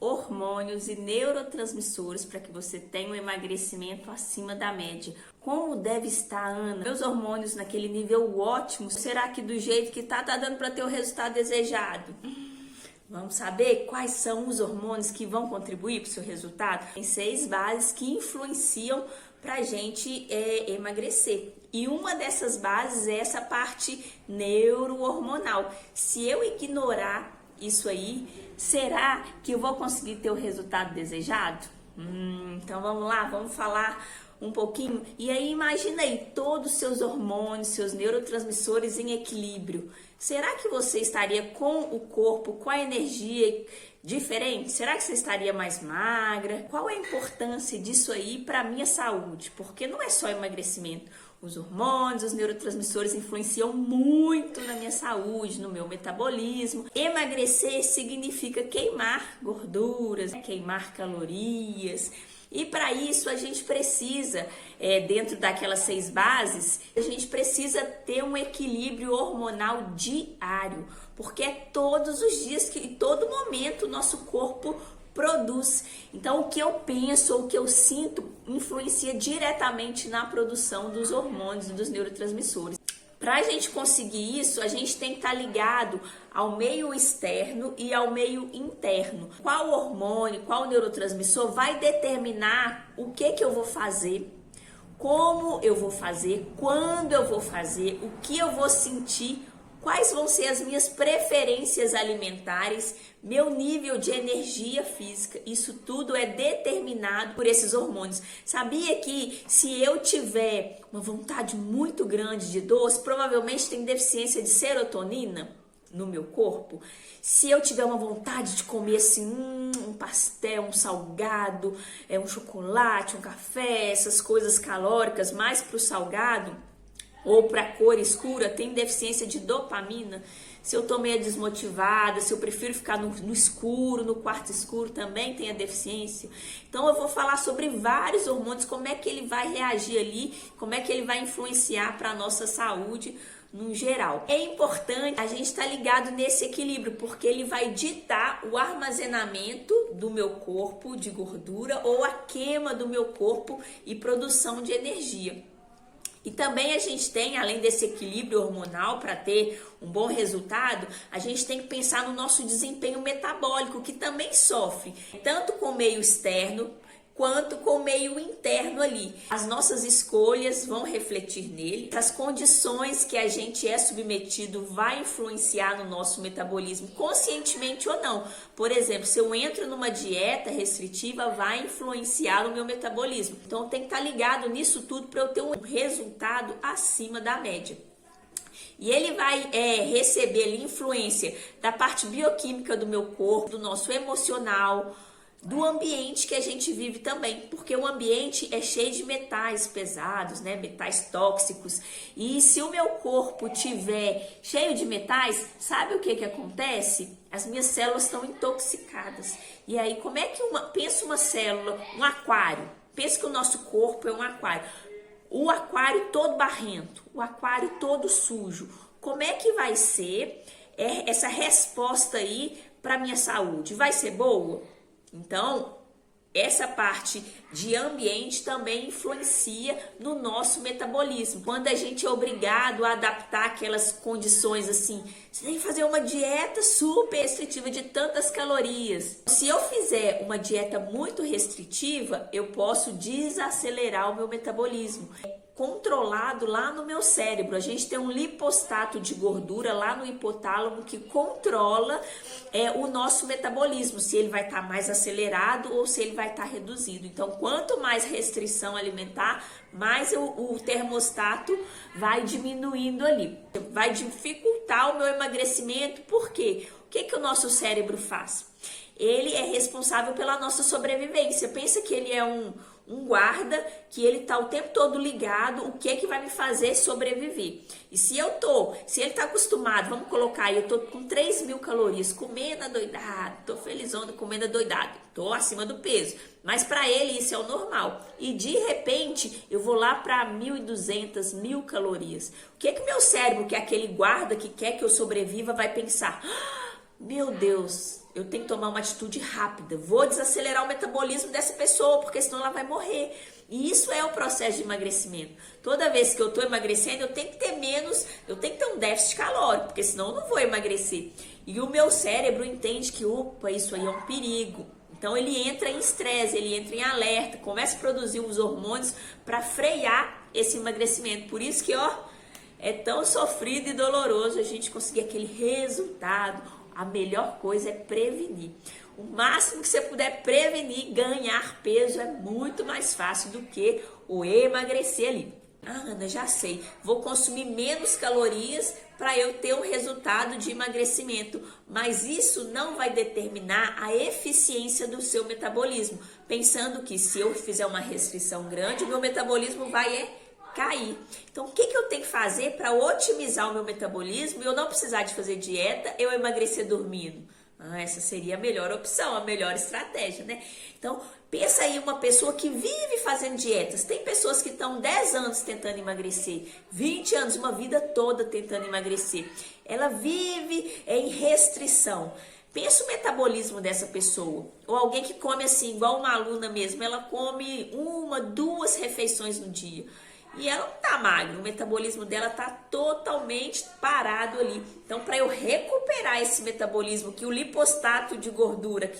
hormônios e neurotransmissores para que você tenha um emagrecimento acima da média. Como deve estar, Ana? Meus hormônios naquele nível ótimo, será que do jeito que tá dando para ter o resultado desejado? Vamos saber quais são os hormônios que vão contribuir para o seu resultado? Tem 6 bases que influenciam para a gente emagrecer. E uma dessas bases é essa parte neurohormonal. Se eu ignorar isso aí, será que eu vou conseguir ter o resultado desejado? Então vamos lá, vamos falar um pouquinho. E aí imagina aí todos os seus hormônios, seus neurotransmissores em equilíbrio. Será que você estaria com o corpo, com a energia diferente? Será que você estaria mais magra? Qual é a importância disso aí para a minha saúde? Porque não é só emagrecimento. Os hormônios, os neurotransmissores influenciam muito na minha saúde, no meu metabolismo. Emagrecer significa queimar gorduras, queimar calorias. E para isso a gente precisa, dentro daquelas 6 bases, a gente precisa ter um equilíbrio hormonal diário, porque é todos os dias, que em todo momento o nosso corpo produz. Então o que eu penso, o que eu sinto, influencia diretamente na produção dos hormônios e dos neurotransmissores. Para a gente conseguir isso, a gente tem que estar ligado ao meio externo e ao meio interno. Qual hormônio, qual neurotransmissor vai determinar o que eu vou fazer, como eu vou fazer, quando eu vou fazer, o que eu vou sentir, quais vão ser as minhas preferências alimentares, meu nível de energia física. Isso tudo é determinado por esses hormônios. Sabia que se eu tiver uma vontade muito grande de doce, provavelmente tem deficiência de serotonina no meu corpo? Se eu tiver uma vontade de comer assim, um pastel, um salgado, um chocolate, um café, essas coisas calóricas mais para o salgado, ou para cor escura, tem deficiência de dopamina. Se eu tô meio desmotivada, se eu prefiro ficar no escuro, no quarto escuro, também tem a deficiência. Então eu vou falar sobre vários hormônios, como é que ele vai reagir ali, como é que ele vai influenciar para a nossa saúde no geral. É importante a gente estar ligado nesse equilíbrio, porque ele vai ditar o armazenamento do meu corpo de gordura ou a queima do meu corpo e produção de energia. E também a gente tem, além desse equilíbrio hormonal, para ter um bom resultado, a gente tem que pensar no nosso desempenho metabólico, que também sofre, tanto com o meio externo, quanto com o meio interno ali. As nossas escolhas vão refletir nele, as condições que a gente é submetido vai influenciar no nosso metabolismo, conscientemente ou não. Por exemplo, se eu entro numa dieta restritiva, vai influenciar no meu metabolismo. Então eu tenho que estar ligado nisso tudo para eu ter um resultado acima da média. E ele vai receber ali influência da parte bioquímica do meu corpo, do nosso emocional, do ambiente que a gente vive também, porque o ambiente é cheio de metais pesados, né? Metais tóxicos. E se o meu corpo tiver cheio de metais, sabe o que acontece? As minhas células estão intoxicadas. E aí, como é que pensa uma célula, um aquário? Pensa que o nosso corpo é um aquário. O aquário todo barrento, o aquário todo sujo. Como é que vai ser essa resposta aí para minha saúde? Vai ser boa? Então, essa parte de ambiente também influencia no nosso metabolismo. Quando a gente é obrigado a adaptar aquelas condições assim, você tem que fazer uma dieta super restritiva de tantas calorias. Se eu fizer uma dieta muito restritiva, eu posso desacelerar o meu metabolismo. Controlado lá no meu cérebro. A gente tem um lipostato de gordura lá no hipotálamo que controla o nosso metabolismo, se ele vai estar mais acelerado ou se ele vai estar reduzido. Então, quanto mais restrição alimentar, mais o termostato vai diminuindo ali. Vai dificultar o meu emagrecimento. Por quê? O que o nosso cérebro faz? Ele é responsável pela nossa sobrevivência. Pensa que ele é um guarda, que ele tá o tempo todo ligado, o que vai me fazer sobreviver. E se ele tá acostumado, vamos colocar aí, eu tô com 3.000 calorias, comendo adoidado, tô felizona comendo adoidado, tô acima do peso, mas para ele isso é o normal. E de repente, eu vou lá para 1.200, 1.000 calorias. O que meu cérebro, que é aquele guarda que quer que eu sobreviva, vai pensar? meu Deus, eu tenho que tomar uma atitude rápida, vou desacelerar o metabolismo dessa pessoa, porque senão ela vai morrer. E isso é o processo de emagrecimento. Toda vez que eu estou emagrecendo, eu tenho que ter menos, eu tenho que ter um déficit calórico, porque senão eu não vou emagrecer. E o meu cérebro entende que, opa, isso aí é um perigo. Então ele entra em estresse, ele entra em alerta, começa a produzir os hormônios para frear esse emagrecimento. Por isso que, ó, é tão sofrido e doloroso a gente conseguir aquele resultado. A melhor coisa é prevenir. O máximo que você puder prevenir, ganhar peso é muito mais fácil do que o emagrecer ali. Ah, Ana, já sei, vou consumir menos calorias para eu ter um resultado de emagrecimento, mas isso não vai determinar a eficiência do seu metabolismo, pensando que se eu fizer uma restrição grande, o meu metabolismo vai cair. Então, o que eu tenho que fazer para otimizar o meu metabolismo e eu não precisar de fazer dieta, eu emagrecer dormindo? Essa seria a melhor opção, a melhor estratégia, né? Então, pensa aí uma pessoa que vive fazendo dietas. Tem pessoas que estão 10 anos tentando emagrecer, 20 anos, uma vida toda tentando emagrecer. Ela vive em restrição. Pensa o metabolismo dessa pessoa. Ou alguém que come assim, igual uma aluna mesmo, ela come 1, 2 refeições no dia. E ela não tá magra, o metabolismo dela tá totalmente parado ali. Então, para eu recuperar esse metabolismo, que o lipostato de gordura que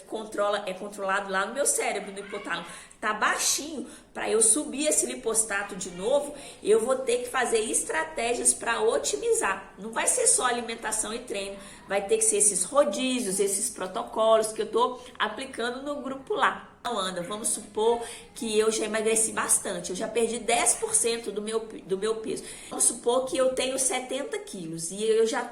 é controlado lá no meu cérebro, no hipotálamo, tá baixinho, para eu subir esse lipostato de novo, eu vou ter que fazer estratégias para otimizar. Não vai ser só alimentação e treino, vai ter que ser esses rodízios, esses protocolos que eu tô aplicando no grupo lá. Ana, vamos supor que eu já emagreci bastante, eu já perdi 10% do meu peso. Vamos supor que eu tenho 70 quilos e eu já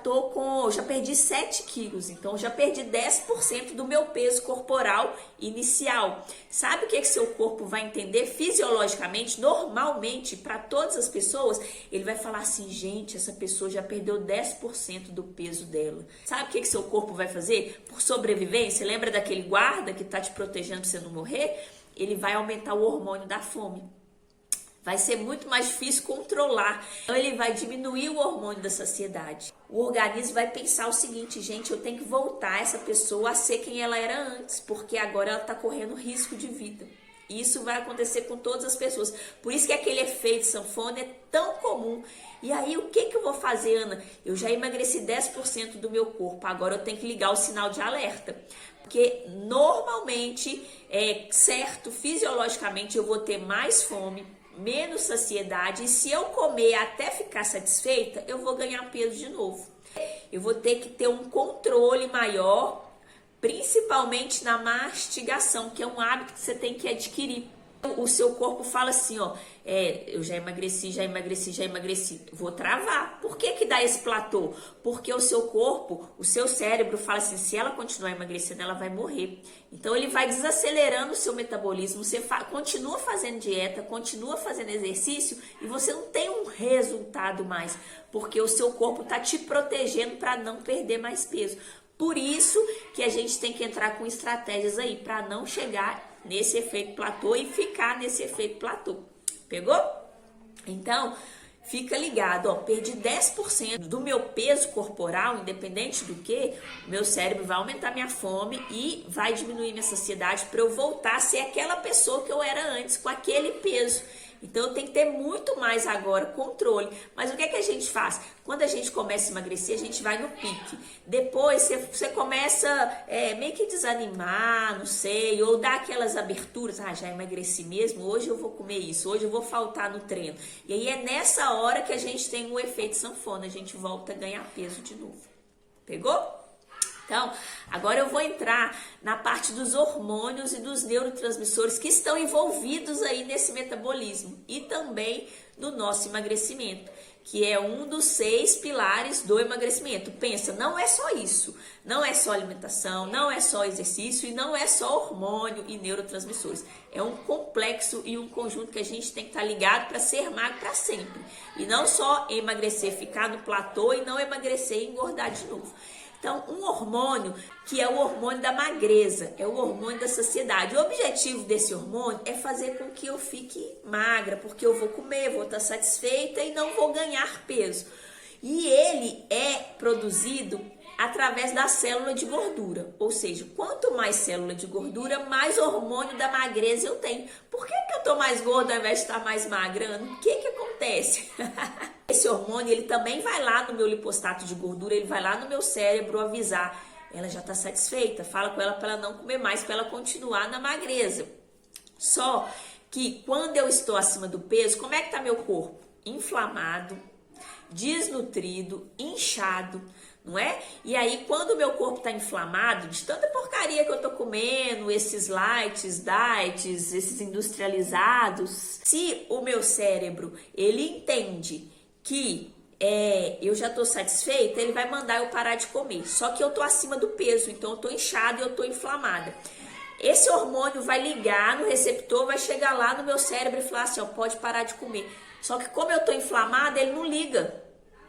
perdi 7 quilos, então eu já perdi 10% do meu peso corporal inicial. Sabe o que seu corpo vai entender fisiologicamente, normalmente, para todas as pessoas? Ele vai falar assim, gente, essa pessoa já perdeu 10% do peso dela. Sabe o que seu corpo vai fazer? Por sobrevivência, lembra daquele guarda que está te protegendo para você não morrer? Ele vai aumentar o hormônio da fome. Vai ser muito mais difícil controlar. Então ele vai diminuir o hormônio da saciedade. O organismo vai pensar o seguinte, gente, eu tenho que voltar essa pessoa a ser quem ela era antes, porque agora ela está correndo risco de vida. E isso vai acontecer com todas as pessoas. Por isso que aquele efeito sanfona é tão comum. E aí, o que eu vou fazer, Ana? Eu já emagreci 10% do meu corpo. Agora eu tenho que ligar o sinal de alerta. Porque normalmente, certo, fisiologicamente, eu vou ter mais fome, menos saciedade. E se eu comer até ficar satisfeita, eu vou ganhar peso de novo. Eu vou ter que ter um controle maior, principalmente na mastigação, que é um hábito que você tem que adquirir. O seu corpo fala assim, ó, eu já emagreci, vou travar. Por que dá esse platô? Porque o seu corpo, o seu cérebro fala assim, se ela continuar emagrecendo, ela vai morrer. Então ele vai desacelerando o seu metabolismo, você continua fazendo dieta, continua fazendo exercício e você não tem um resultado mais, porque o seu corpo está te protegendo para não perder mais peso. Por isso que a gente tem que entrar com estratégias aí, para não chegar nesse efeito platô e ficar nesse efeito platô. Pegou? Então, fica ligado, ó, perdi 10% do meu peso corporal, independente do que, o meu cérebro vai aumentar minha fome e vai diminuir minha saciedade para eu voltar a ser aquela pessoa que eu era antes, com aquele peso. Então, eu tenho que ter muito mais agora controle. Mas o que a gente faz? Quando a gente começa a emagrecer, a gente vai no pique. Depois, você começa meio que desanimar, não sei, ou dar aquelas aberturas. Ah, já emagreci mesmo, hoje eu vou comer isso, hoje eu vou faltar no treino. E aí é nessa hora que a gente tem o efeito sanfona, a gente volta a ganhar peso de novo. Pegou? Então, agora eu vou entrar na parte dos hormônios e dos neurotransmissores que estão envolvidos aí nesse metabolismo e também no nosso emagrecimento, que é um dos 6 pilares do emagrecimento. Pensa, não é só isso, não é só alimentação, não é só exercício e não é só hormônio e neurotransmissores. É um complexo e um conjunto que a gente tem que estar ligado para ser magro para sempre. E não só emagrecer, ficar no platô e não emagrecer e engordar de novo. Então, um hormônio que é o hormônio da magreza, é o hormônio da saciedade. O objetivo desse hormônio é fazer com que eu fique magra, porque eu vou comer, vou estar satisfeita e não vou ganhar peso. E ele é produzido através da célula de gordura. Ou seja, quanto mais célula de gordura, mais hormônio da magreza eu tenho. Por que eu tô mais gorda ao invés de estar mais magra? O que acontece? Esse hormônio, ele também vai lá no meu lipostato de gordura, ele vai lá no meu cérebro avisar. Ela já está satisfeita, fala com ela para ela não comer mais, para ela continuar na magreza. Só que quando eu estou acima do peso, como é que tá meu corpo? Inflamado, desnutrido, inchado, não é? E aí, quando o meu corpo tá inflamado, de tanta porcaria que eu tô comendo, esses lights, diets, esses industrializados, se o meu cérebro, ele entende que eu já tô satisfeita, ele vai mandar eu parar de comer. Só que eu tô acima do peso, então eu tô inchada e eu tô inflamada. Esse hormônio vai ligar no receptor, vai chegar lá no meu cérebro e falar assim, ó, pode parar de comer. Só que como eu tô inflamada, ele não liga.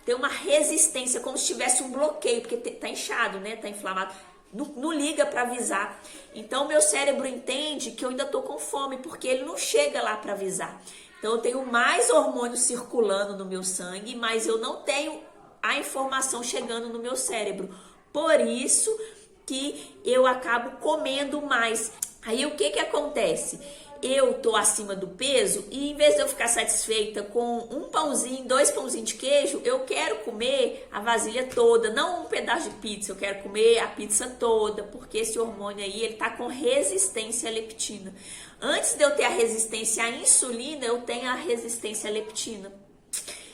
Tem uma resistência, como se tivesse um bloqueio, porque tá inchado, né? Tá inflamado. Não liga para avisar. Então, meu cérebro entende que eu ainda tô com fome, porque ele não chega lá para avisar. Então, eu tenho mais hormônio circulando no meu sangue, mas eu não tenho a informação chegando no meu cérebro. Por isso que eu acabo comendo mais. Aí, o que acontece? Eu tô acima do peso e em vez de eu ficar satisfeita com um pãozinho, 2 pãozinhos de queijo, eu quero comer a vasilha toda, não um pedaço de pizza, eu quero comer a pizza toda, porque esse hormônio aí, ele tá com resistência à leptina. Antes de eu ter a resistência à insulina, eu tenho a resistência à leptina.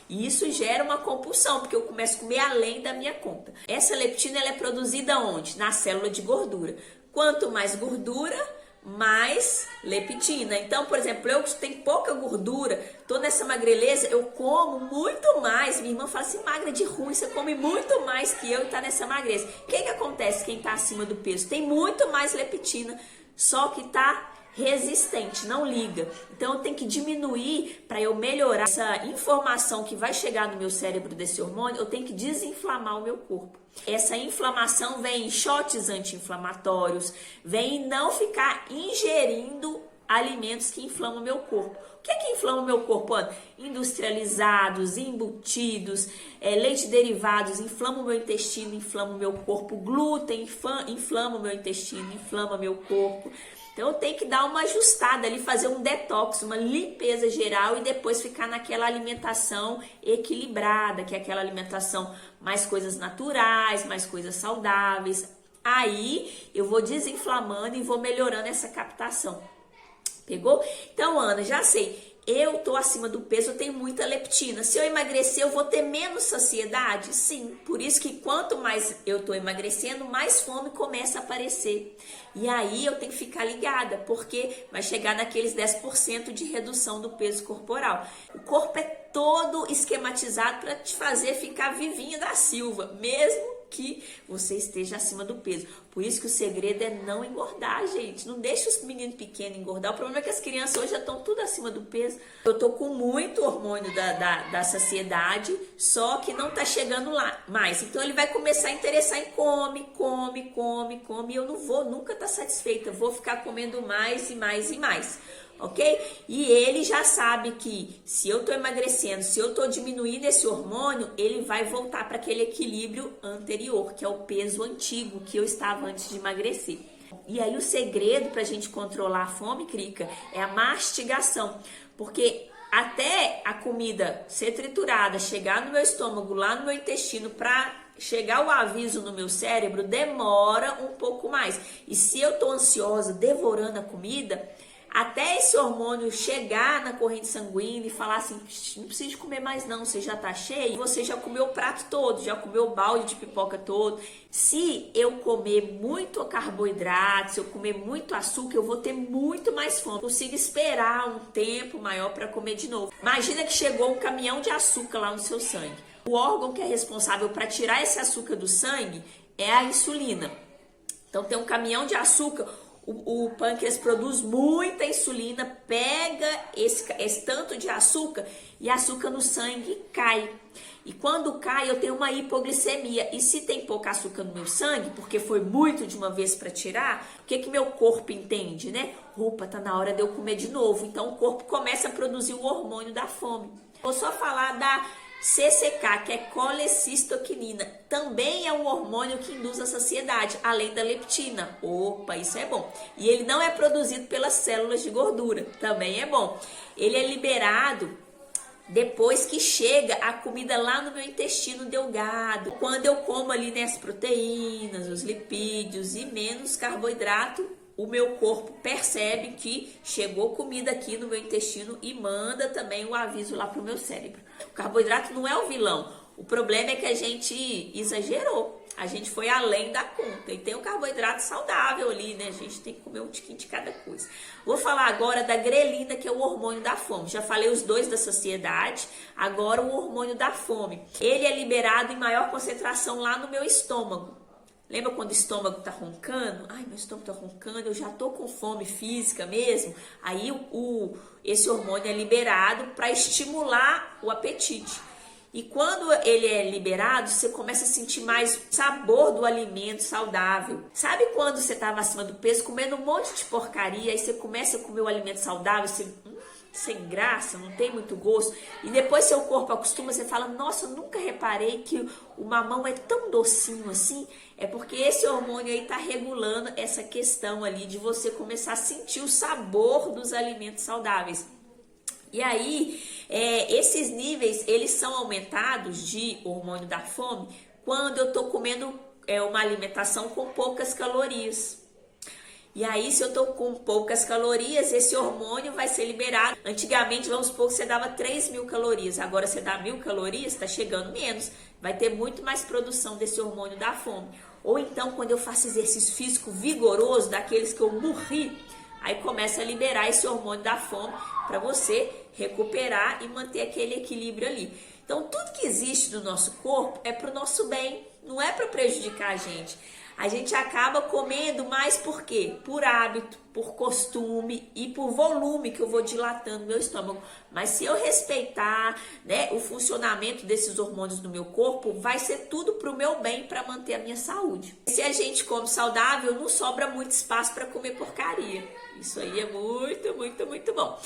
E isso gera uma compulsão, porque eu começo a comer além da minha conta. Essa leptina, ela é produzida onde? Na célula de gordura. Quanto mais gordura, mais leptina. Então, por exemplo, eu que tenho pouca gordura, tô nessa magreleza, eu como muito mais. Minha irmã fala assim, magra de ruim, você come muito mais que eu e tá nessa magreza. O que acontece quem tá acima do peso? Tem muito mais leptina, só que tá resistente, não liga. Então eu tenho que diminuir para eu melhorar essa informação que vai chegar no meu cérebro desse hormônio, eu tenho que desinflamar o meu corpo. Essa inflamação vem em shots anti-inflamatórios, vem em não ficar ingerindo alimentos que inflamam o meu corpo. O que inflama o meu corpo, Ana? Industrializados, embutidos, leite derivados, inflama o meu intestino, inflama o meu corpo, glúten, inflama o meu intestino, inflama o meu corpo. Então eu tenho que dar uma ajustada ali, fazer um detox, uma limpeza geral e depois ficar naquela alimentação equilibrada, que é aquela alimentação mais coisas naturais, mais coisas saudáveis. Aí eu vou desinflamando e vou melhorando essa captação. Pegou? Então, Ana, já sei. Eu tô acima do peso, eu tenho muita leptina. Se eu emagrecer, eu vou ter menos saciedade? Sim. Por isso que quanto mais eu tô emagrecendo, mais fome começa a aparecer. E aí eu tenho que ficar ligada, porque vai chegar naqueles 10% de redução do peso corporal. O corpo é todo esquematizado para te fazer ficar vivinha da Silva, mesmo que você esteja acima do peso. Por isso que o segredo é não engordar, gente. Não deixa os meninos pequenos engordar. O problema é que as crianças hoje já estão tudo acima do peso. Eu tô com muito hormônio da saciedade, só que não tá chegando lá mais. Então ele vai começar a interessar em come. E eu não vou nunca estar satisfeita. Eu vou ficar comendo mais e mais e mais. Ok? E ele já sabe que se eu tô emagrecendo, se eu tô diminuindo esse hormônio, ele vai voltar para aquele equilíbrio anterior, que é o peso antigo que eu estava antes de emagrecer. E aí o segredo pra gente controlar a fome, Crica, é a mastigação. Porque até a comida ser triturada, chegar no meu estômago, lá no meu intestino, pra chegar o aviso no meu cérebro, demora um pouco mais. E se eu tô ansiosa, devorando a comida, até esse hormônio chegar na corrente sanguínea e falar assim, não precisa comer mais não, você já tá cheio, você já comeu o prato todo, já comeu o balde de pipoca todo. Se eu comer muito carboidrato, se eu comer muito açúcar, eu vou ter muito mais fome. Eu consigo esperar um tempo maior para comer de novo. Imagina que chegou um caminhão de açúcar lá no seu sangue. O órgão que é responsável para tirar esse açúcar do sangue é a insulina. Então tem um caminhão de açúcar. O pâncreas produz muita insulina, pega esse tanto de açúcar e açúcar no sangue cai. E quando cai, eu tenho uma hipoglicemia. E se tem pouco açúcar no meu sangue, porque foi muito de uma vez para tirar, o que meu corpo entende, né? Opa, tá na hora de eu comer de novo. Então o corpo começa a produzir o hormônio da fome. Vou só falar da CCK, que é colecistoquinina, também é um hormônio que induz a saciedade, além da leptina. Opa, isso é bom. E ele não é produzido pelas células de gordura, também é bom. Ele é liberado depois que chega a comida lá no meu intestino delgado. Quando eu como ali, né, as proteínas, os lipídios e menos carboidrato, o meu corpo percebe que chegou comida aqui no meu intestino e manda também o aviso lá para o meu cérebro. O carboidrato não é o vilão. O problema é que a gente exagerou. A gente foi além da conta. E tem o carboidrato saudável ali, né? A gente tem que comer um tiquinho de cada coisa. Vou falar agora da grelina, que é o hormônio da fome. Já falei os dois da saciedade. Agora o hormônio da fome. Ele é liberado em maior concentração lá no meu estômago. Lembra quando o estômago tá roncando? Ai, meu estômago tá roncando, eu já tô com fome física mesmo. Aí esse hormônio é liberado para estimular o apetite. E quando ele é liberado, você começa a sentir mais sabor do alimento saudável. Sabe quando você estava acima do peso, comendo um monte de porcaria, aí você começa a comer o alimento saudável, você, sem graça, não tem muito gosto, e depois seu corpo acostuma, você fala, nossa, eu nunca reparei que o mamão é tão docinho assim. É porque esse hormônio aí está regulando essa questão ali de você começar a sentir o sabor dos alimentos saudáveis. E aí, esses níveis, eles são aumentados de hormônio da fome quando eu estou comendo uma alimentação com poucas calorias. E aí, se eu estou com poucas calorias, esse hormônio vai ser liberado. Antigamente, vamos supor que você dava 3.000 calorias. Agora, você dá 1.000 calorias, está chegando menos. Vai ter muito mais produção desse hormônio da fome. Ou então, quando eu faço exercício físico vigoroso, daqueles que eu morri, aí começa a liberar esse hormônio da fome para você recuperar e manter aquele equilíbrio ali. Então, tudo que existe no nosso corpo é para o nosso bem, não é para prejudicar a gente. A gente acaba comendo mais por quê? Por hábito, por costume e por volume que eu vou dilatando meu estômago. Mas se eu respeitar, né, o funcionamento desses hormônios no meu corpo, vai ser tudo para o meu bem, para manter a minha saúde. Se a gente come saudável, não sobra muito espaço para comer porcaria. Isso aí é muito, muito, muito bom.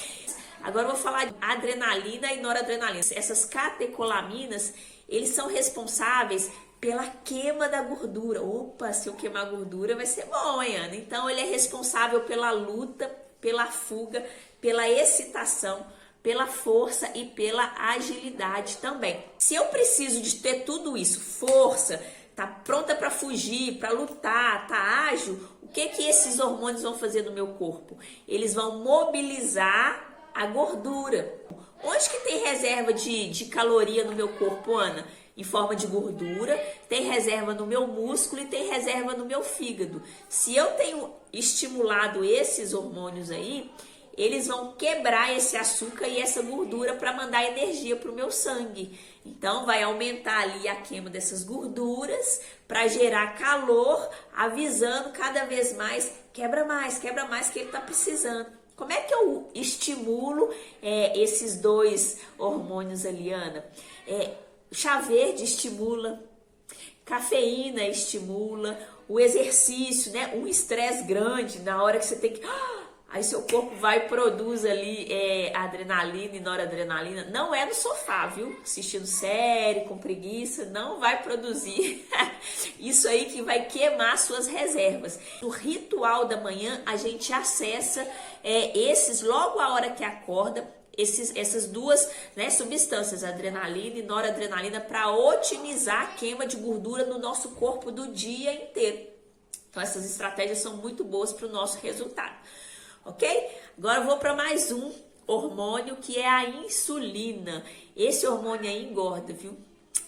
Agora eu vou falar de adrenalina e noradrenalina. Essas catecolaminas, eles são responsáveis pela queima da gordura. Opa, se eu queimar gordura vai ser bom, hein, Ana? Então ele é responsável pela luta, pela fuga, pela excitação, pela força e pela agilidade também. Se eu preciso de ter tudo isso, força, tá pronta para fugir, para lutar, tá ágil, o que esses hormônios vão fazer no meu corpo? Eles vão mobilizar a gordura. Onde que tem reserva de caloria no meu corpo, Ana? Em forma de gordura, tem reserva no meu músculo e tem reserva no meu fígado. Se eu tenho estimulado esses hormônios aí, eles vão quebrar esse açúcar e essa gordura para mandar energia para o meu sangue. Então vai aumentar ali a queima dessas gorduras para gerar calor, avisando cada vez mais, quebra mais que ele está precisando. Como é que eu estimulo esses dois hormônios ali, Ana? Chá verde estimula, cafeína estimula, o exercício, né? Um estresse grande na hora que você tem que... Aí seu corpo vai e produz ali adrenalina e noradrenalina. Não é no sofá, viu? Assistindo série, com preguiça, não vai produzir. Isso aí que vai queimar suas reservas. No ritual da manhã, a gente acessa esses logo a hora que acorda, essas duas, né, substâncias, adrenalina e noradrenalina, para otimizar a queima de gordura no nosso corpo do dia inteiro. Então essas estratégias são muito boas para o nosso resultado. Ok? Agora eu vou para mais um hormônio, que é a insulina. Esse hormônio aí engorda, viu?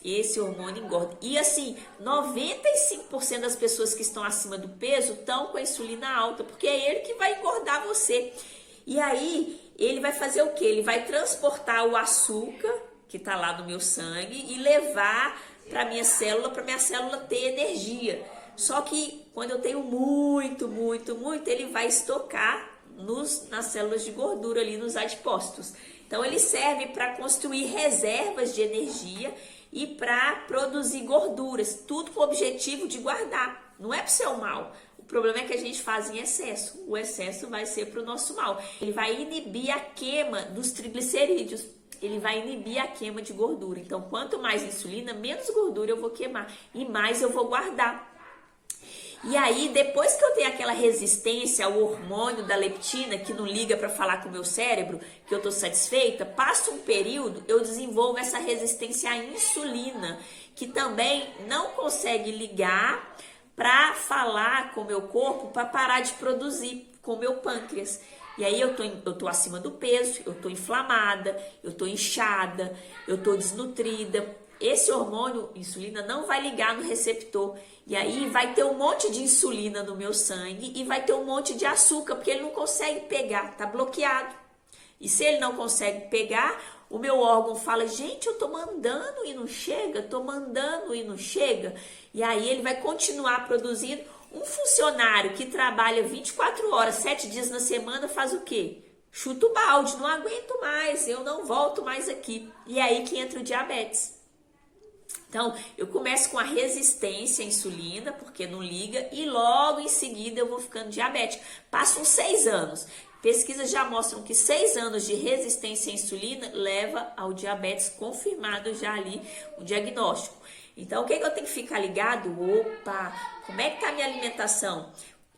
Esse hormônio engorda. E assim, 95% das pessoas que estão acima do peso estão com a insulina alta, porque é ele que vai engordar você. E aí, ele vai fazer o quê? Ele vai transportar o açúcar que está lá no meu sangue e levar para minha célula ter energia. Só que quando eu tenho muito, ele vai estocar nas células de gordura ali, nos adipócitos. Então ele serve para construir reservas de energia e para produzir gorduras, tudo com o objetivo de guardar, não é para o seu mal. O problema é que a gente faz em excesso, o excesso vai ser para o nosso mal. Ele vai inibir a queima dos triglicerídeos. ele vai inibir a queima de gordura. Então, quanto mais insulina, menos gordura eu vou queimar e mais eu vou guardar. E aí, depois que eu tenho aquela resistência ao hormônio da leptina, que não liga para falar com o meu cérebro, que eu estou satisfeita, passa um período, eu desenvolvo essa resistência à insulina, que também não consegue ligar para falar com o meu corpo, para parar de produzir com o meu pâncreas. E aí eu tô acima do peso, eu tô inflamada, eu tô inchada, eu tô desnutrida. Esse hormônio, insulina, não vai ligar no receptor. E aí vai ter um monte de insulina no meu sangue e vai ter um monte de açúcar, porque ele não consegue pegar, tá bloqueado. E se ele não consegue pegar, o meu órgão fala, gente, eu tô mandando e não chega, tô mandando e não chega. E aí ele vai continuar produzindo. Um funcionário que trabalha 24 horas, 7 dias na semana, faz o quê? Chuta o balde, não aguento mais, eu não volto mais aqui. E é aí que entra o diabetes. Então, eu começo com a resistência à insulina, porque não liga, e logo em seguida eu vou ficando diabética. Passam 6 anos. Pesquisas já mostram que 6 anos de resistência à insulina leva ao diabetes confirmado já ali, o diagnóstico. Então, o que eu tenho que ficar ligado? Opa, como é que tá a minha alimentação?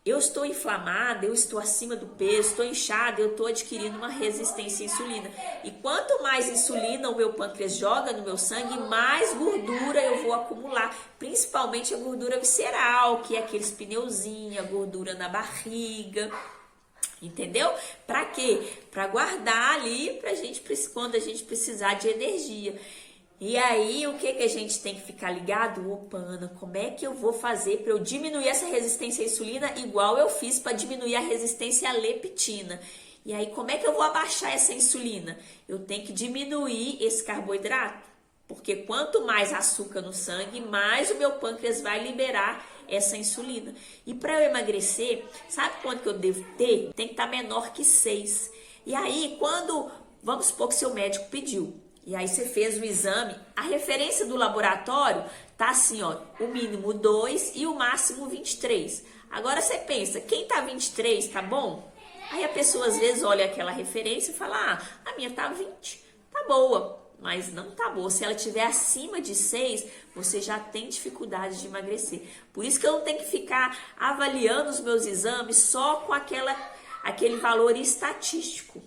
Eu estou inflamada, eu estou acima do peso, estou inchada, eu estou adquirindo uma resistência à insulina. E quanto mais insulina o meu pâncreas joga no meu sangue, mais gordura eu vou acumular. Principalmente a gordura visceral, que é aqueles pneuzinhos, a gordura na barriga. Entendeu? Para quê? Para guardar ali pra gente, quando a gente precisar de energia. E aí, o que a gente tem que ficar ligado? Opa, Ana, como é que eu vou fazer para eu diminuir essa resistência à insulina igual eu fiz para diminuir a resistência à leptina? E aí, como é que eu vou abaixar essa insulina? Eu tenho que diminuir esse carboidrato, porque quanto mais açúcar no sangue, mais o meu pâncreas vai liberar essa insulina. E para eu emagrecer, sabe quanto que eu devo ter? Tem que estar menor que 6. E aí, vamos supor que seu médico pediu, e aí você fez o exame, a referência do laboratório tá assim, ó, o mínimo 2 e o máximo 23. Agora você pensa, quem tá 23 tá bom? Aí a pessoa às vezes olha aquela referência e fala, a minha tá 20, tá boa, mas não tá boa. Se ela tiver acima de 6, você já tem dificuldade de emagrecer. Por isso que eu não tenho que ficar avaliando os meus exames só com aquele valor estatístico.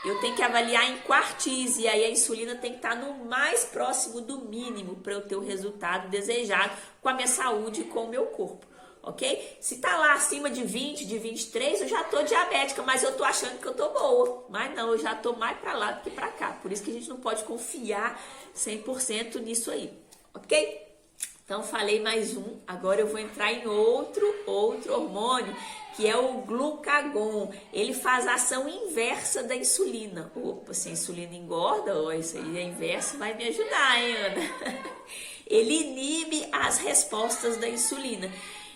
Eu tenho que avaliar em quartis, e aí a insulina tem que estar no mais próximo do mínimo para eu ter o resultado desejado com a minha saúde e com o meu corpo, ok? Se tá lá acima de 20, de 23, eu já tô diabética, mas eu tô achando que eu tô boa. Mas não, eu já tô mais para lá do que para cá. Por isso que a gente não pode confiar 100% nisso aí, ok? Então, falei mais um. Agora eu vou entrar em outro hormônio, que é o glucagon. Ele faz a ação inversa da insulina. Opa, se a insulina engorda, ó, isso aí é inverso, vai me ajudar, hein, Ana? Ele inibe as respostas da insulina.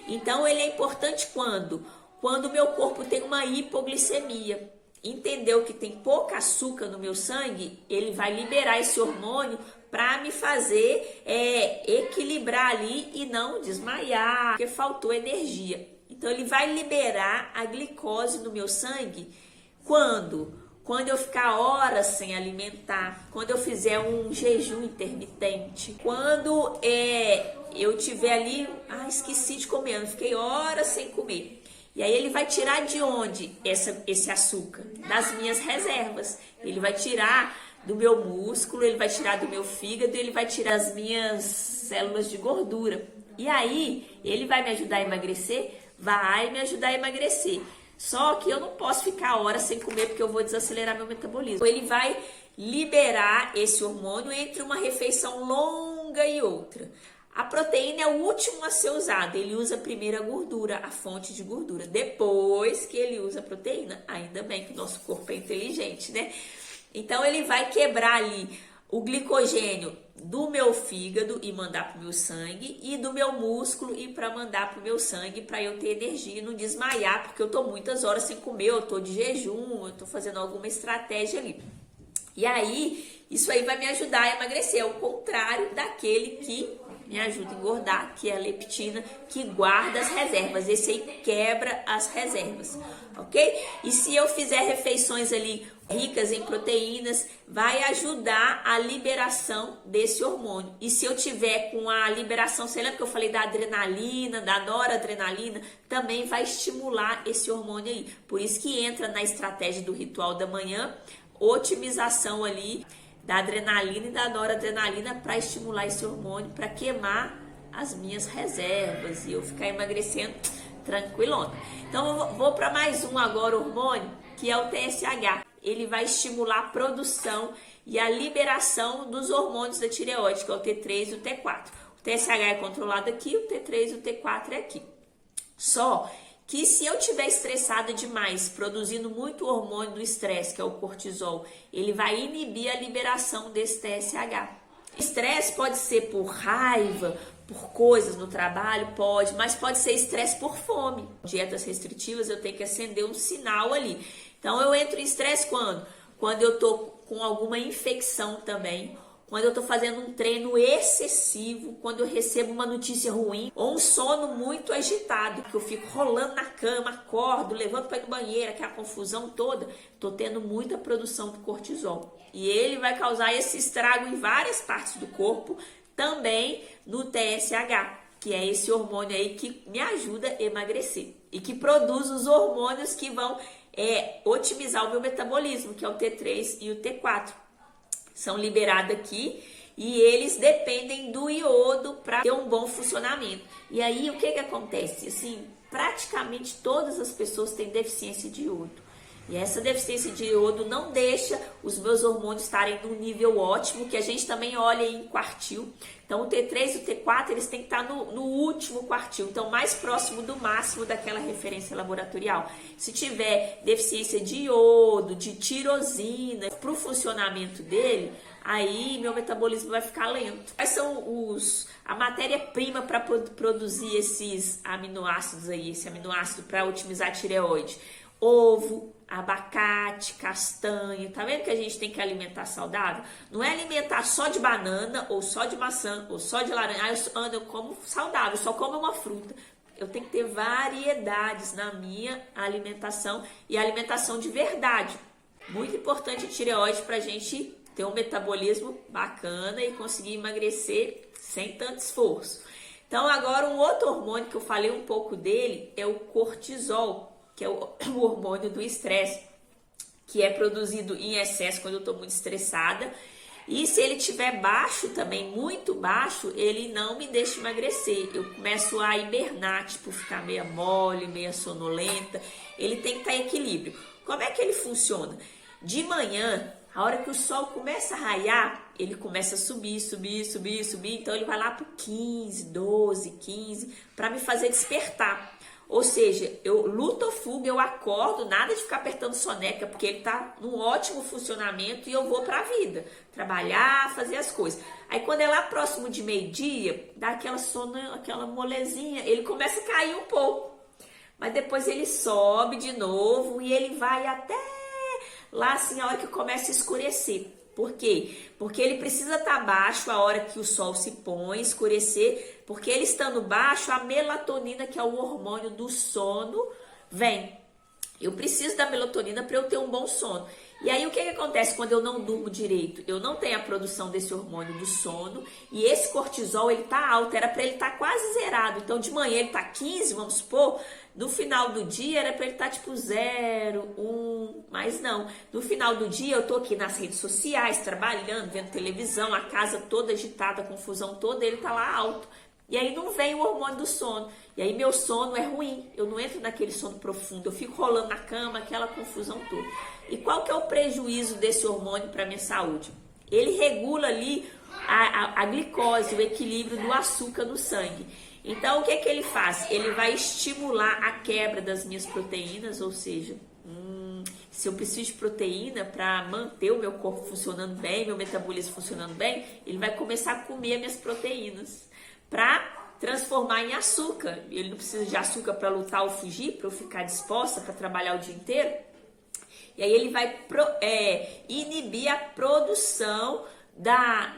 Então, ele é importante quando o meu corpo tem uma hipoglicemia. Entendeu que tem pouco açúcar no meu sangue, ele vai liberar esse hormônio para me fazer equilibrar ali e não desmaiar, porque faltou energia. Então, ele vai liberar a glicose no meu sangue quando eu ficar horas sem alimentar, quando eu fizer um jejum intermitente, quando eu tiver ali, esqueci de comer, eu fiquei horas sem comer. E aí ele vai tirar de onde esse açúcar? Das minhas reservas. Ele vai tirar do meu músculo, ele vai tirar do meu fígado, ele vai tirar as minhas células de gordura. E aí ele vai me ajudar a emagrecer? Vai me ajudar a emagrecer. Só que eu não posso ficar horas sem comer porque eu vou desacelerar meu metabolismo. Ele vai liberar esse hormônio entre uma refeição longa e outra. A proteína é o último a ser usado. Ele usa primeiro a gordura, a fonte de gordura. Depois que ele usa a proteína. Ainda bem que o nosso corpo é inteligente, né? Então, ele vai quebrar ali o glicogênio do meu fígado e mandar para o meu sangue. E do meu músculo e para mandar para o meu sangue, para eu ter energia e não desmaiar. Porque eu estou muitas horas sem comer, eu estou de jejum, eu estou fazendo alguma estratégia ali. E aí, isso aí vai me ajudar a emagrecer, ao contrário daquele que me ajuda a engordar, que é a leptina, que guarda as reservas. Esse aí quebra as reservas, ok? E se eu fizer refeições ali ricas em proteínas, vai ajudar a liberação desse hormônio. E se eu tiver com a liberação, você lembra que eu falei da adrenalina, da noradrenalina, também vai estimular esse hormônio aí. Por isso que entra na estratégia do ritual da manhã, otimização ali da adrenalina e da noradrenalina para estimular esse hormônio, para queimar as minhas reservas e eu ficar emagrecendo tranquilona. Então eu vou para mais um agora hormônio, que é o TSH. Ele vai estimular a produção e a liberação dos hormônios da tireoide, que é o T3 e o T4. O TSH é controlado aqui, o T3 e o T4 é aqui. Só que se eu estiver estressada demais, produzindo muito hormônio do estresse, que é o cortisol, ele vai inibir a liberação desse TSH. Estresse pode ser por raiva, por coisas no trabalho, pode, mas pode ser estresse por fome. Dietas restritivas, eu tenho que acender um sinal ali. Então eu entro em estresse quando? Quando eu tô com alguma infecção também, quando eu tô fazendo um treino excessivo, quando eu recebo uma notícia ruim, ou um sono muito agitado, que eu fico rolando na cama, acordo, levanto para ir no banheiro, aquela confusão toda, tô tendo muita produção de cortisol. E ele vai causar esse estrago em várias partes do corpo, também no TSH, que é esse hormônio aí que me ajuda a emagrecer e que produz os hormônios que vão otimizar o meu metabolismo, que é o T3 e o T4. São liberados aqui e eles dependem do iodo para ter um bom funcionamento. E aí o que acontece? Assim, praticamente todas as pessoas têm deficiência de iodo. E essa deficiência de iodo não deixa os meus hormônios estarem num nível ótimo, que a gente também olha em quartil. Então o T3 e o T4 eles têm que estar no último quartil, então mais próximo do máximo daquela referência laboratorial. Se tiver deficiência de iodo, de tirosina, para o funcionamento dele, aí meu metabolismo vai ficar lento. Quais são a matéria-prima para produzir esses aminoácidos aí, esse aminoácido para otimizar a tireoide? Ovo, abacate, castanha. Tá vendo que a gente tem que alimentar saudável? Não é alimentar só de banana, ou só de maçã, ou só de laranja. Eu como saudável, só como uma fruta. Eu tenho que ter variedades na minha alimentação e alimentação de verdade. Muito importante a tireoide pra gente ter um metabolismo bacana e conseguir emagrecer sem tanto esforço. Então agora um outro hormônio que eu falei um pouco dele é o cortisol, que é o hormônio do estresse, que é produzido em excesso quando eu estou muito estressada. E se ele estiver baixo também, muito baixo, ele não me deixa emagrecer. Eu começo a hibernar, tipo, ficar meia mole, meia sonolenta. Ele tem que estar em equilíbrio. Como é que ele funciona? De manhã, a hora que o sol começa a raiar, ele começa a subir. Então ele vai lá para 15, 12, 15, para me fazer despertar. Ou seja, eu luto ou fuga, eu acordo, nada de ficar apertando soneca, porque ele tá num ótimo funcionamento e eu vou pra vida, trabalhar, fazer as coisas. Aí quando é lá próximo de meio-dia, dá aquela sono, aquela molezinha, ele começa a cair um pouco. Mas depois ele sobe de novo e ele vai até lá assim, a hora que começa a escurecer. Por quê? Porque ele precisa estar baixo a hora que o sol se põe, escurecer, porque ele estando baixo, a melatonina, que é o hormônio do sono, vem. Eu preciso da melatonina para eu ter um bom sono. E aí o que acontece quando eu não durmo direito? Eu não tenho a produção desse hormônio do sono e esse cortisol ele tá alto, era para ele estar quase zerado. Então de manhã ele tá 15, vamos supor, no final do dia era para ele estar tipo 0, 1, mas não. No final do dia eu tô aqui nas redes sociais, trabalhando, vendo televisão, a casa toda agitada, a confusão toda, ele tá lá alto. E aí não vem o hormônio do sono. E aí meu sono é ruim. Eu não entro naquele sono profundo. Eu fico rolando na cama, aquela confusão toda. E qual que é o prejuízo desse hormônio para a minha saúde? Ele regula ali a glicose, o equilíbrio do açúcar no sangue. Então o que ele faz? Ele vai estimular a quebra das minhas proteínas, ou seja, se eu preciso de proteína para manter o meu corpo funcionando bem, meu metabolismo funcionando bem, ele vai começar a comer minhas proteínas para transformar em açúcar. Ele não precisa de açúcar para lutar ou fugir, para eu ficar disposta para trabalhar o dia inteiro. E aí ele vai inibir a produção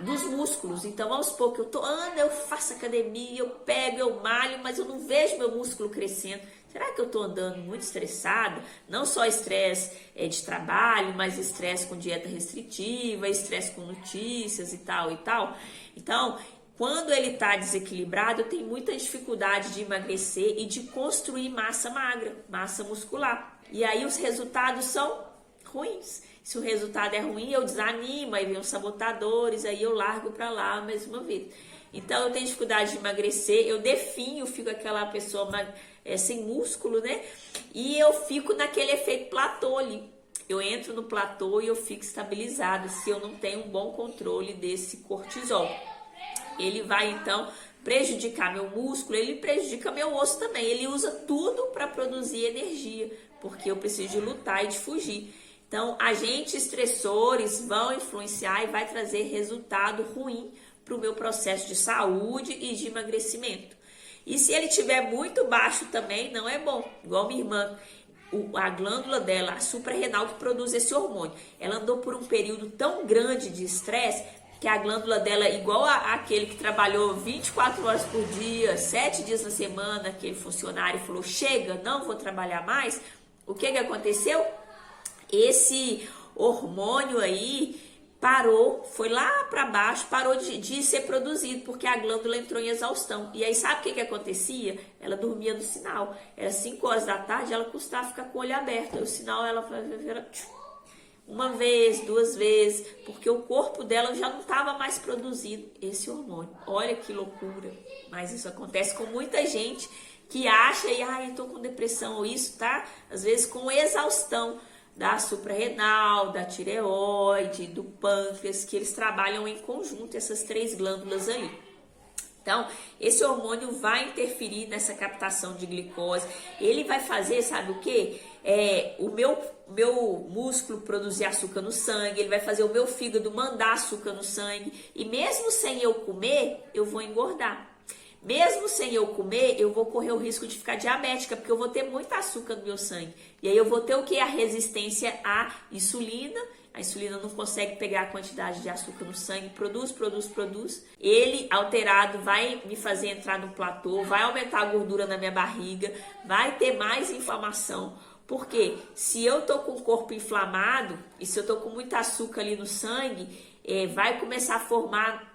dos músculos. Então vamos supor que eu faço academia, eu pego, eu malho, mas eu não vejo meu músculo crescendo. Será que eu estou andando muito estressada? Não só estresse de trabalho, mas estresse com dieta restritiva, estresse com notícias e tal e tal. Então, quando ele está desequilibrado, eu tenho muita dificuldade de emagrecer e de construir massa magra, massa muscular. E aí os resultados são ruins. Se o resultado é ruim, eu desanimo, aí vem os sabotadores, aí eu largo para lá mais uma vez. Então eu tenho dificuldade de emagrecer, eu definho, fico aquela pessoa sem músculo, né? E eu fico naquele efeito platô ali. Eu entro no platô e eu fico estabilizada se eu não tenho um bom controle desse cortisol. Ele vai então prejudicar meu músculo, ele prejudica meu osso também. Ele usa tudo para produzir energia, porque eu preciso de lutar e de fugir. Então, agentes estressores vão influenciar e vai trazer resultado ruim para o meu processo de saúde e de emagrecimento. E se ele estiver muito baixo também, não é bom. Igual minha irmã, a glândula dela, a suprarrenal, que produz esse hormônio, ela andou por um período tão grande de estresse que a glândula dela, igual aquele que trabalhou 24 horas por dia, 7 dias na semana, aquele funcionário falou, chega, não vou trabalhar mais. O que aconteceu? Esse hormônio aí parou, foi lá para baixo, parou de ser produzido, porque a glândula entrou em exaustão. E aí sabe o que acontecia? Ela dormia no sinal. Era 5 horas da tarde, ela custava ficar com o olho aberto. Aí o sinal, ela uma vez, 2 vezes, porque o corpo dela já não estava mais produzindo esse hormônio. Olha que loucura. Mas isso acontece com muita gente que acha, eu tô com depressão ou isso, tá? Às vezes com exaustão da suprarrenal, da tireoide, do pâncreas, que eles trabalham em conjunto, essas 3 glândulas aí. Então, esse hormônio vai interferir nessa captação de glicose. Ele vai fazer, sabe o quê? O meu músculo produzir açúcar no sangue, ele vai fazer o meu fígado mandar açúcar no sangue. E mesmo sem eu comer, eu vou engordar. Mesmo sem eu comer, eu vou correr o risco de ficar diabética, porque eu vou ter muito açúcar no meu sangue. E aí eu vou ter o que? A resistência à insulina. A insulina não consegue pegar a quantidade de açúcar no sangue, produz. Ele, alterado, vai me fazer entrar no platô, vai aumentar a gordura na minha barriga, vai ter mais inflamação. Porque se eu tô com o corpo inflamado e se eu tô com muito açúcar ali no sangue, vai começar a formar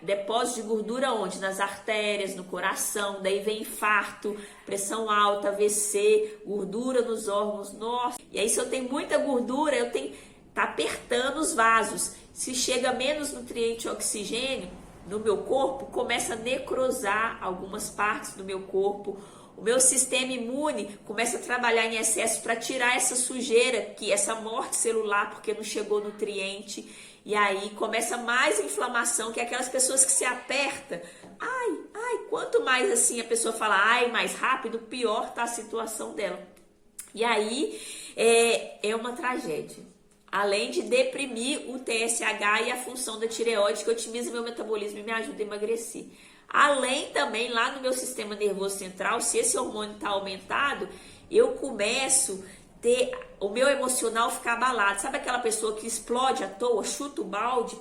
depósitos de gordura onde? Nas artérias, no coração, daí vem infarto, pressão alta, AVC, gordura nos órgãos, nossa. E aí se eu tenho muita gordura, eu tenho tá apertando os vasos. Se chega menos nutriente e oxigênio no meu corpo, começa a necrosar algumas partes do meu corpo. O meu sistema imune começa a trabalhar em excesso para tirar essa sujeira, essa morte celular, porque não chegou nutriente. E aí começa mais inflamação, que é aquelas pessoas que se aperta. Quanto mais assim a pessoa fala, mais rápido, pior tá a situação dela. E aí é uma tragédia. Além de deprimir o TSH e a função da tireoide, que otimiza meu metabolismo e me ajuda a emagrecer. Além também, lá no meu sistema nervoso central, se esse hormônio está aumentado, eu começo a ter o meu emocional ficar abalado. Sabe aquela pessoa que explode à toa, chuta o balde,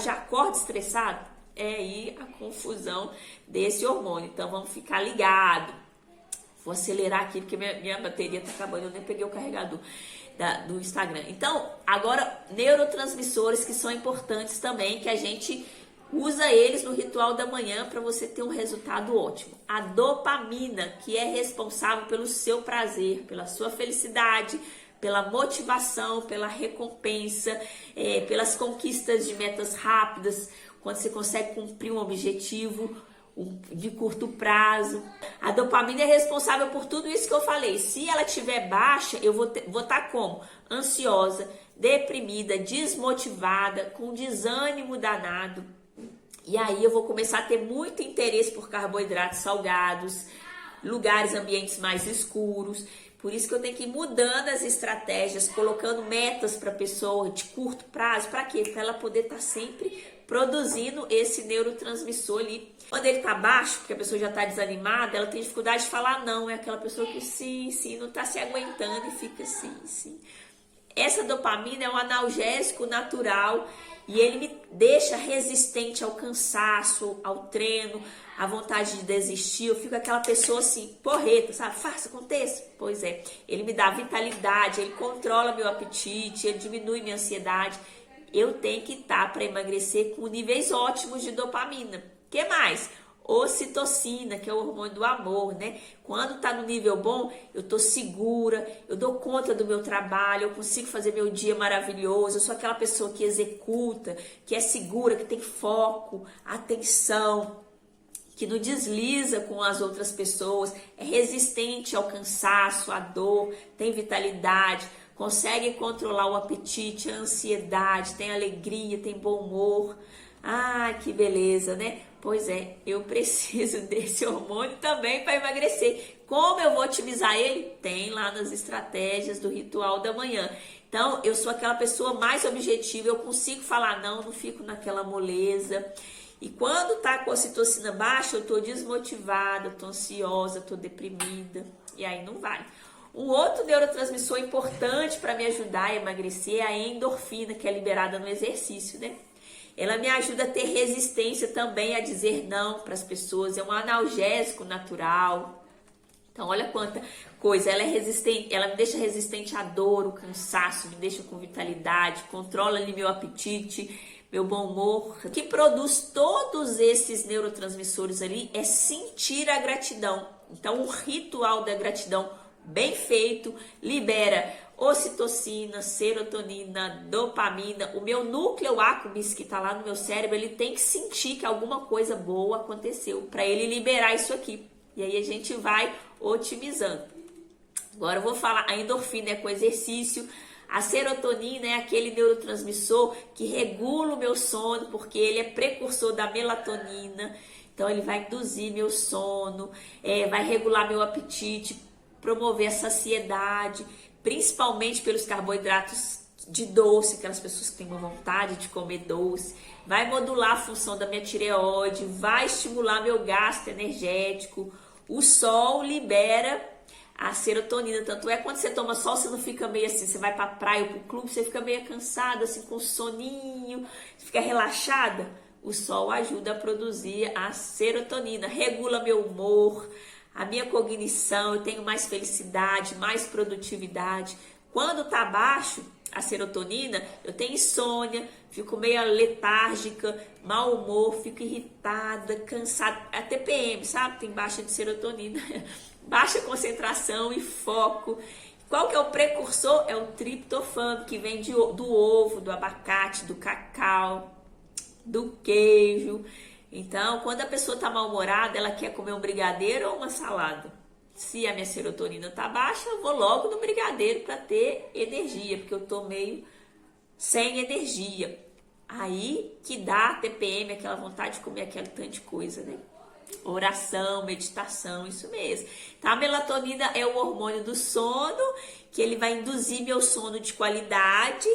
já acorda estressado? É aí a confusão desse hormônio. Então vamos ficar ligado. Vou acelerar aqui porque minha bateria está acabando, eu nem peguei o carregador do Instagram. Então, agora, neurotransmissores que são importantes também, que a gente usa eles no ritual da manhã para você ter um resultado ótimo. A dopamina, que é responsável pelo seu prazer, pela sua felicidade, pela motivação, pela recompensa, pelas conquistas de metas rápidas, quando você consegue cumprir um objetivo de curto prazo. A dopamina é responsável por tudo isso que eu falei. Se ela estiver baixa, eu vou estar como? Ansiosa, deprimida, desmotivada, com desânimo danado. E aí eu vou começar a ter muito interesse por carboidratos salgados, lugares, ambientes mais escuros. Por isso que eu tenho que ir mudando as estratégias, colocando metas para a pessoa de curto prazo. Para quê? Para ela poder estar sempre produzindo esse neurotransmissor ali. Quando ele está baixo, porque a pessoa já está desanimada, ela tem dificuldade de falar não. É aquela pessoa que sim, sim, não está se aguentando e fica sim, sim. Essa dopamina é um analgésico natural e ele me deixa resistente ao cansaço, ao treino, à vontade de desistir. Eu fico aquela pessoa assim, porreta, sabe? Faça, aconteça. Pois é, ele me dá vitalidade, ele controla meu apetite, ele diminui minha ansiedade. Eu tenho que estar para emagrecer com níveis ótimos de dopamina. O que mais? Ocitocina, que é o hormônio do amor, né? Quando tá no nível bom, eu tô segura, eu dou conta do meu trabalho, eu consigo fazer meu dia maravilhoso, eu sou aquela pessoa que executa, que é segura, que tem foco, atenção, que não desliza com as outras pessoas, é resistente ao cansaço, à dor, tem vitalidade, consegue controlar o apetite, a ansiedade, tem alegria, tem bom humor. Ah, que beleza, né? Pois é, eu preciso desse hormônio também para emagrecer. Como eu vou otimizar ele? Tem lá nas estratégias do ritual da manhã. Então, eu sou aquela pessoa mais objetiva, eu consigo falar não fico naquela moleza. E quando tá com a ocitocina baixa, eu tô desmotivada, tô ansiosa, tô deprimida. E aí não vai. Um outro neurotransmissor importante para me ajudar a emagrecer é a endorfina, que é liberada no exercício, né? Ela me ajuda a ter resistência também a dizer não para as pessoas. É um analgésico natural. Então, olha quanta coisa. Ela é resistente, ela me deixa resistente à dor, o cansaço, me deixa com vitalidade, controla ali meu apetite, meu bom humor. O que produz todos esses neurotransmissores ali é sentir a gratidão. Então, o ritual da gratidão bem feito libera ocitocina, serotonina, dopamina. O meu núcleo accumbens, que está lá no meu cérebro, ele tem que sentir que alguma coisa boa aconteceu para ele liberar isso aqui. E aí a gente vai otimizando. Agora eu vou falar, a endorfina é com exercício. A serotonina é aquele neurotransmissor que regula o meu sono, porque ele é precursor da melatonina. Então ele vai induzir meu sono, vai regular meu apetite, promover a saciedade, principalmente pelos carboidratos de doce, aquelas pessoas que têm uma vontade de comer doce, vai modular a função da minha tireoide, vai estimular meu gasto energético. O sol libera a serotonina, tanto é quando você toma sol, você não fica meio assim, você vai pra praia ou pro clube, você fica meio cansada, assim, com soninho, você fica relaxada. O sol ajuda a produzir a serotonina, regula meu humor, a minha cognição, eu tenho mais felicidade, mais produtividade. Quando tá baixo a serotonina, eu tenho insônia, fico meio letárgica, mau humor, fico irritada, cansada, a TPM, sabe? Tem baixa de serotonina, baixa concentração e foco. Qual que é o precursor? É o triptofano, que vem do ovo, do abacate, do cacau, do queijo. Então, quando a pessoa está mal-humorada, ela quer comer um brigadeiro ou uma salada. Se a minha serotonina está baixa, eu vou logo no brigadeiro para ter energia, porque eu estou meio sem energia. Aí que dá a TPM, aquela vontade de comer aquele tanto de coisa, né? Oração, meditação, isso mesmo. Então, a melatonina é o hormônio do sono, que ele vai induzir meu sono de qualidade,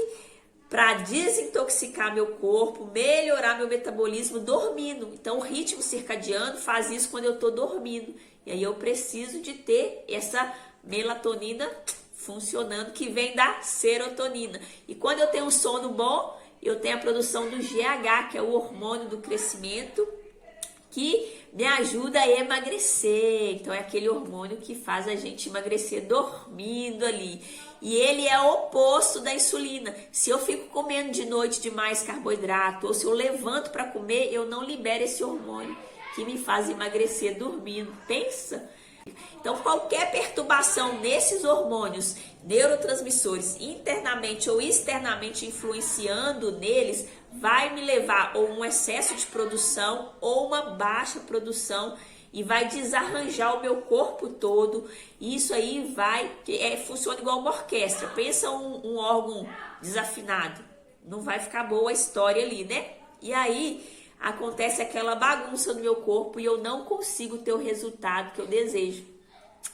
para desintoxicar meu corpo, melhorar meu metabolismo dormindo. Então, o ritmo circadiano faz isso quando eu estou dormindo. E aí eu preciso de ter essa melatonina funcionando, que vem da serotonina. E quando eu tenho um sono bom, eu tenho a produção do GH, que é o hormônio do crescimento, que me ajuda a emagrecer. Então é aquele hormônio que faz a gente emagrecer dormindo ali. E ele é o oposto da insulina. Se eu fico comendo de noite demais carboidrato, ou se eu levanto para comer, eu não libero esse hormônio que me faz emagrecer dormindo. Pensa? Então, qualquer perturbação nesses hormônios, neurotransmissores, internamente ou externamente influenciando neles, vai me levar ou um excesso de produção ou uma baixa produção e vai desarranjar o meu corpo todo. Isso aí funciona igual uma orquestra. Pensa um órgão desafinado, não vai ficar boa a história ali, né? E aí acontece aquela bagunça no meu corpo e eu não consigo ter o resultado que eu desejo.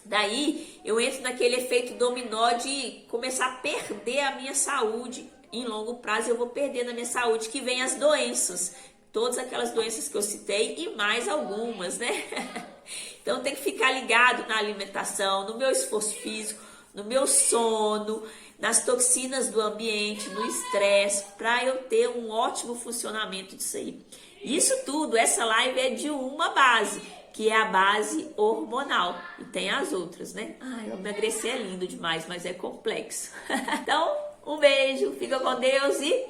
Daí eu entro naquele efeito dominó de começar a perder a minha saúde. Em longo prazo eu vou perder na minha saúde, que vem as doenças. Todas aquelas doenças que eu citei e mais algumas, né? Então tem que ficar ligado na alimentação, no meu esforço físico, no meu sono, nas toxinas do ambiente, no estresse, para eu ter um ótimo funcionamento disso aí. Isso tudo, essa live é de uma base, que é a base hormonal. E tem as outras, né? Ai, emagrecer é lindo demais, mas é complexo. Então, um beijo, fica com Deus e